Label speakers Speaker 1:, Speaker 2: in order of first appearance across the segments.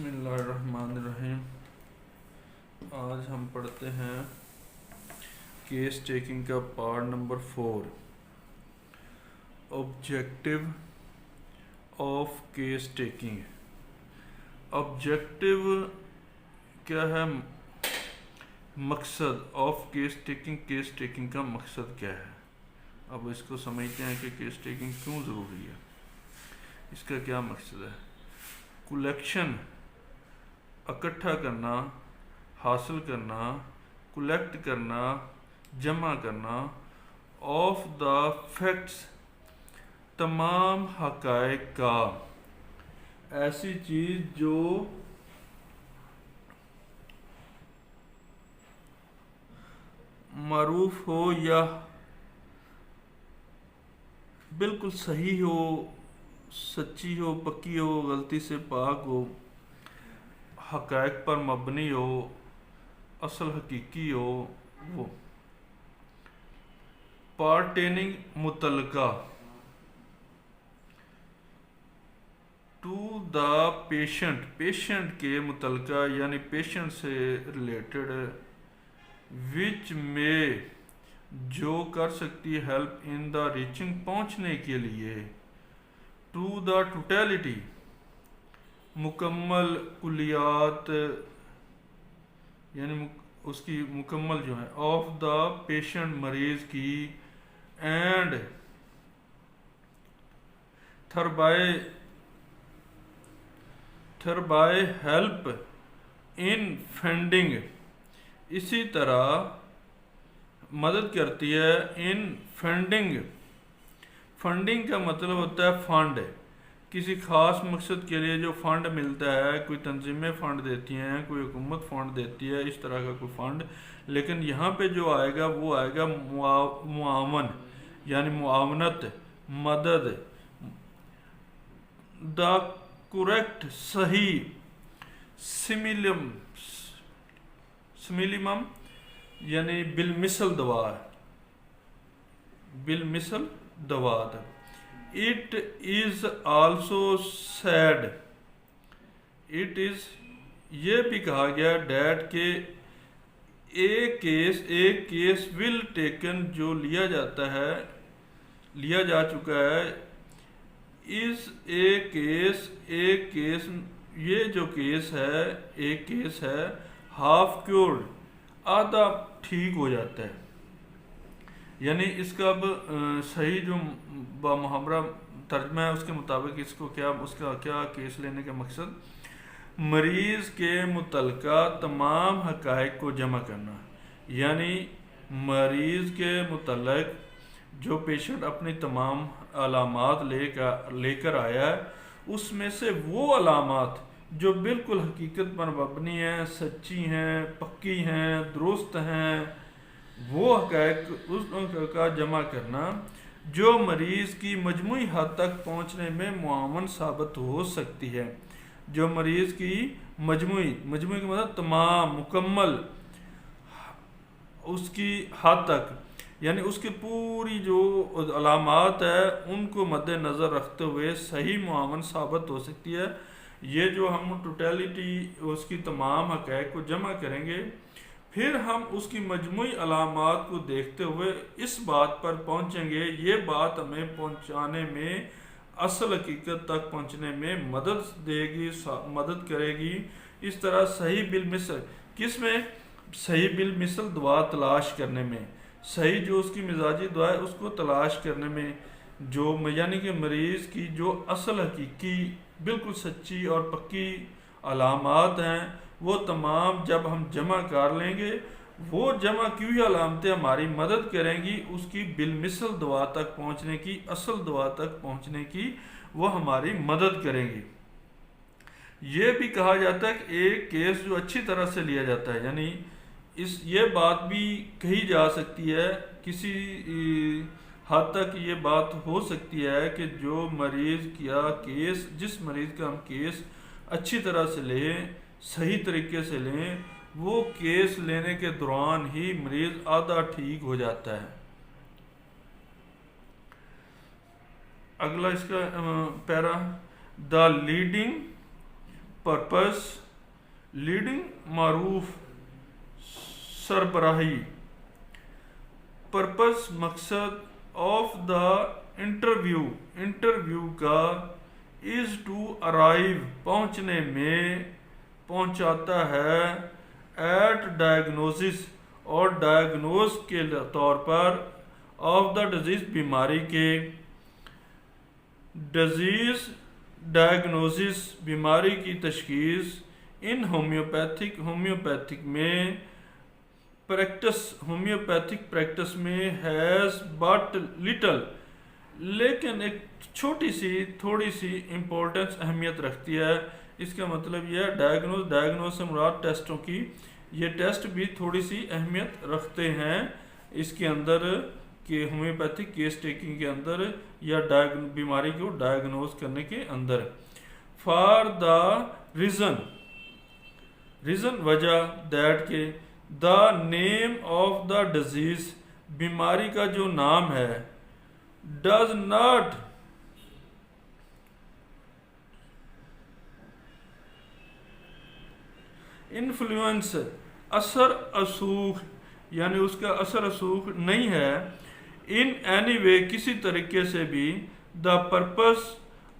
Speaker 1: بسم اللہ الرحمن الرحیم۔ آج ہم پڑھتے ہیں کیس ٹیکنگ کا part number 4، objective of case taking. Objective کیا ہے؟ مقصد of case taking, case taking کا مقصد کیا ہے؟ اب اس کو سمجھتے ہیں کہ کیس ٹیکنگ کیوں ضروری ہے، اس کا کیا مقصد ہے۔ کلیکشن، اکٹھا کرنا، حاصل کرنا، کلیکٹ کرنا، جمع کرنا، آف دا فیکٹس، تمام حقائق کا، ایسی چیز جو معروف ہو یا بالکل صحیح ہو، سچی ہو، پکی ہو، غلطی سے پاک ہو، حقائق پر مبنی ہو، اصل حقیقی ہو، وہ پارٹیننگ متعلقہ ٹو دا پیشنٹ، پیشنٹ کے متعلقہ یعنی پیشنٹ سے ریلیٹڈ، وچ میں جو کر سکتی ہے ہیلپ ان دا ریچنگ، پہنچنے کے لیے، ٹو دا ٹوٹیلٹی، مکمل، کلیات یعنی اس کی مکمل جو ہے، آف دا پیشنٹ، مریض کی، اینڈ تھربائی ہیلپ ان فنڈنگ، اسی طرح مدد کرتی ہے ان فنڈنگ۔ فنڈنگ کا مطلب ہوتا ہے فنڈ، کسی خاص مقصد کے لیے جو فنڈ ملتا ہے، کوئی تنظیمیں فنڈ دیتی ہیں، کوئی حکومت فنڈ دیتی ہے، اس طرح کا کوئی فنڈ۔ لیکن یہاں پہ جو آئے گا وہ آئے گا معاون، یعنی معاونت، مدد، دا کریکٹ، صحیح، سمیلمم یعنی بالمثل دوات، بالمثل دوات۔ It is also said، it is یہ بھی کہا گیا ڈیٹ کہ ایک کیس will taken جو لیا جاتا ہے، لیا جا چکا ہے، is ایک کیس یہ جو کیس ہے، ایک کیس ہے، half cured، آدھا ٹھیک ہو جاتا ہے۔ یعنی اس کا اب صحیح جو بامحاورہ ترجمہ ہے اس کے مطابق اس کو کیا، اس کا کیا کیس لینے کا مقصد، مریض کے متعلقہ تمام حقائق کو جمع کرنا، یعنی مریض کے متعلق جو پیشنٹ اپنی تمام علامات لے کر آیا ہے، اس میں سے وہ علامات جو بالکل حقیقت پر مبنی ہیں، سچی ہیں، پکی ہیں، درست ہیں، وہ حقائق اس کا جمع کرنا جو مریض کی مجموعی حد تک پہنچنے میں معاون ثابت ہو سکتی ہے، جو مریض کی مجموعی کی مطلب تمام، مکمل، اس کی حد تک، یعنی اس کی پوری جو علامات ہے ان کو مد نظر رکھتے ہوئے صحیح معاون ثابت ہو سکتی ہے۔ یہ جو ہم ٹوٹیلٹی اس کی تمام حقائق کو جمع کریں گے، پھر ہم اس کی مجموعی علامات کو دیکھتے ہوئے اس بات پر پہنچیں گے، یہ بات ہمیں پہنچانے میں، اصل حقیقت تک پہنچنے میں مدد کرے گی۔ اس طرح صحیح بالمثل، کس میں؟ صحیح بالمثل دوا تلاش کرنے میں، صحیح جو اس کی مزاجی دوا ہے اس کو تلاش کرنے میں، جو یعنی کہ مریض کی جو اصل حقیقی بالکل سچی اور پکی علامات ہیں، وہ تمام جب ہم جمع کر لیں گے، وہ جمع کی ہوئی علامتیں ہماری مدد کریں گی اس کی بالمثل دوا تک پہنچنے کی، اصل دوا تک پہنچنے کی، وہ ہماری مدد کریں گی۔ یہ بھی کہا جاتا ہے کہ ایک کیس جو اچھی طرح سے لیا جاتا ہے، یعنی یہ بات بھی کہی جا سکتی ہے، کسی حد تک یہ بات ہو سکتی ہے کہ جو مریض کا کیس، جس مریض کا ہم کیس اچھی طرح سے لیں، صحیح طریقے سے لیں، وہ کیس لینے کے دوران ہی مریض آدھا ٹھیک ہو جاتا ہے۔ اگلا اس کا para, the leading purpose, leading मारूफ सरबराही। पर्पस मकसद ऑफ द इंटरव्यू का, इज टू अराइव पहुंचने में, पहुंचाता है, एट डायग्नोसिस और डायग्नोज के तौर पर, ऑफ द डिजीज बीमारी के। डिजीज डायग्नोसिस बीमारी की तशखीस, इन होम्योपैथिक में, प्रैक्टिस होम्योपैथिक प्रैक्टिस में, हैज़ बट लिटल लेकिन एक थोड़ी सी इम्पोर्टेंस अहमियत रखती है। इसका मतलब यह है डायग्नोज से मुराद टेस्टों की, ये टेस्ट भी थोड़ी सी अहमियत रखते हैं इसके अंदर कि होम्योपैथिक केस टेकिंग के अंदर या बीमारी को डायग्नोज करने के अंदर। फॉर द रीज़न वजह, दैट के, the name of the disease बीमारी का जो नाम है, डज नॉट इन्फ्लुएंस असर असूख, यानी उसका असर असूख नहीं है, इन एनी वे किसी तरीके से भी, the purpose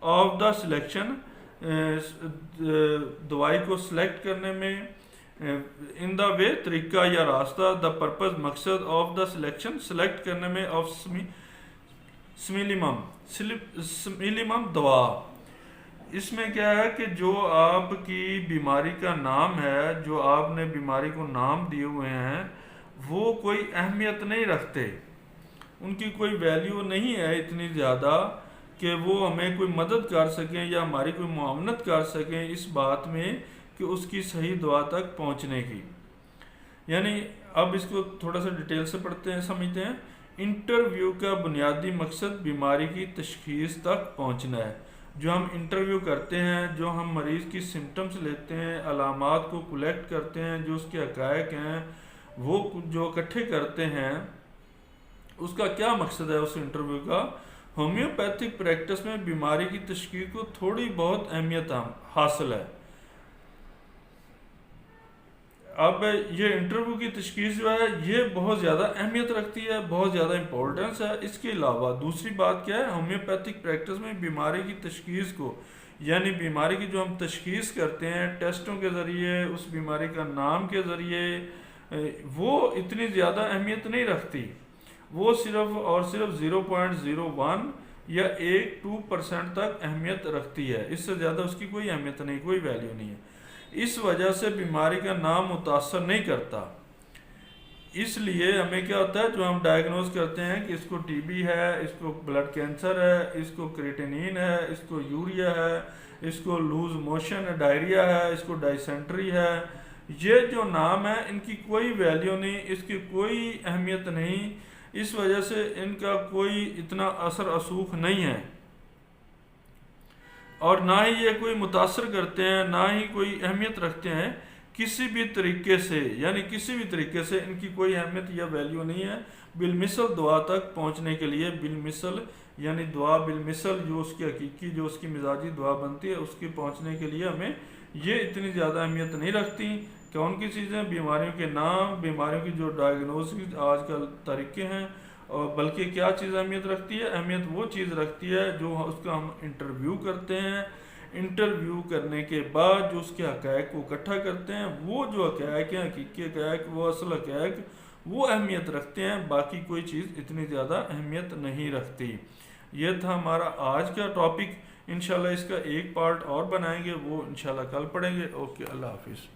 Speaker 1: of the selection दवाई को सिलेक्ट करने में, इन द वे तरीका या रास्ता, द पर्पस मकसद, ऑफ द सिलेक्शन सिलेक्ट करने में, ऑफ स्मिलिमम दवा। इसमें क्या है कि जो आपकी बीमारी का नाम है, जो आपने बीमारी को नाम दिए हुए हैं, वो कोई अहमियत नहीं रखते, उनकी कोई वैल्यू नहीं है इतनी ज़्यादा कि वो हमें कोई मदद कर सकें या हमारी कोई मुआवनत कर सकें इस बात में कि उसकी सही दवा तक पहुंचने की। यानी अब इसको थोड़ा सा डिटेल से पढ़ते हैं, समझते हैं। इंटरव्यू का बुनियादी मकसद बीमारी की तशखीस तक पहुंचना है। जो हम इंटरव्यू करते हैं, जो हम मरीज़ की सिम्टम्स लेते हैं, अलामात को कलेक्ट करते हैं, जो उसके हक़ाइक़ हैं वो जो इकट्ठे करते हैं, उसका क्या मकसद है उस इंटरव्यू का। होम्योपैथिक प्रैक्टिस में बीमारी की तशखीस को थोड़ी बहुत अहमियत हासिल है। अब ये इंटरव्यू की तशखीस जो है ये बहुत ज़्यादा अहमियत रखती है, बहुत ज़्यादा इंपॉर्टेंस है। इसके अलावा दूसरी बात क्या है, होम्योपैथिक प्रैक्टिस में बीमारी की तशखीस को, यानी बीमारी की जो हम तशखीस करते हैं टेस्टों के ज़रिए, उस बीमारी का नाम के ज़रिए, वो इतनी ज़्यादा अहमियत नहीं रखती। वो सिर्फ और सिर्फ 0.01 या 1-2% तक अहमियत रखती है, इससे ज़्यादा उसकी कोई अहमियत नहीं, कोई वैल्यू नहीं है। इस वजह से बीमारी का नाम मुतासर नहीं करता। इसलिए हमें क्या होता है, जो हम डायग्नोज करते हैं कि इसको टीबी है, इसको ब्लड कैंसर है, इसको क्रिएटिनिन है, इसको यूरिया है, इसको लूज मोशन है, डायरिया है, इसको डायसेंट्री है, ये जो नाम है इनकी कोई वैल्यू नहीं, इसकी कोई अहमियत नहीं। इस वजह से इनका कोई इतना असर असूख नहीं है और ना ही ये कोई मुतासर करते हैं, ना ही कोई अहमियत रखते हैं किसी भी तरीके से, यानी किसी भी तरीके से इनकी कोई अहमियत या वैल्यू नहीं है। बिलमिसल दुआ तक पहुंचने के लिए, बिलमिसल यानी दुआ बिलमिसल जो उसकी हकीकी, जो उसकी मिजाजी दुआ बनती है, उसकी पहुंचने के लिए हमें ये इतनी ज़्यादा अहमियत नहीं रखती। कौन की चीज़ें, बीमारियों के नाम, बीमारियों की जो डायग्नोसिस आजकल तरीके हैं, और बल्कि क्या चीज़ अहमियत रखती है, अहमियत वो चीज़ रखती है जो उसका हम इंटरव्यू करते हैं। इंटरव्यू करने के बाद जो उसके हक़ाइक़ को इकट्ठा करते हैं, वो जो हक़ाइक़ हैं, हकीकी हक़ाइक़, वो असल हक़ाइक़, वो अहमियत रखते हैं, बाकी कोई चीज़ इतनी ज़्यादा अहमियत नहीं रखती। ये था हमारा आज का टॉपिक। इंशाल्लाह इसका एक पार्ट और बनाएंगे, वो इंशाल्लाह कल पढ़ेंगे। ओके, अल्लाह हाफिज़।